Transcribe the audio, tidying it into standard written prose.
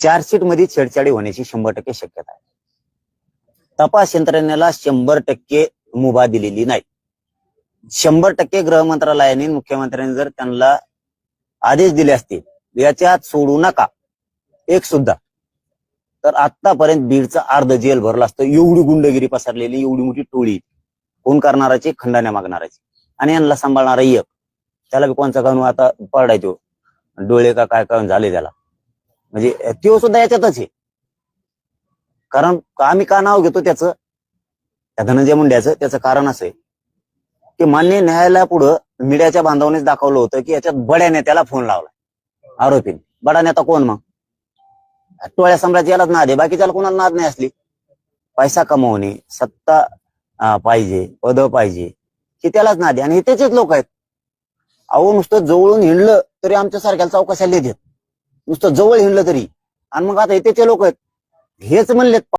Chargesheet मध्ये छेडछाडी होण्याची 100% शक्यता आहे. तपास यंत्रणेला 100% मुभा दिलेली नाही. 100% गृह मंत्रालयाने मुख्यमंत्र्यांनी जर त्यांना आदेश दिले असतील याच्यात सोडू नका एक सुद्धा, तर आतापर्यंत बीडचं अर्ध जेल भरलं असतं. एवढी गुंडगिरी पसरलेली, एवढी मोठी टोळी, कोण करणाराची, खंडाण्या मागणाराची, आणि यांना सांभाळणारा एक, त्याला बी कोणचा कानून आता पडायचो, डोळे का काय काय झाले त्याला, म्हणजे तो सुद्धा याच्यातच आहे. कारण आम्ही का नाव घेतो त्याचं, त्या धनंजय मुंड्याचं, त्याचं कारण असं आहे की मान्य न्यायालयापुढं मीडियाच्या बांधवानेच दाखवलं होतं की याच्यात बड्या नेत्याला फोन लावला आरोपीने. बडा नेता कोण मग? टोळ्या सम्राट यालाच नाद आहे, बाकीच्याला कोणाला नाद नाही. असली पैसा कमवणे, सत्ता पाहिजे, पद पाहिजे, की त्यालाच नाद आहे. आणि हे त्याचेच लोक आहेत. अहो नुसतं जवळून हिंडलं तरी आमच्या सारख्याला चौकशाला देत, नुसतं जवळ हिंडलं तरी. आणि मग आता हे त्याचे लोक आहेत, हेच म्हणलेत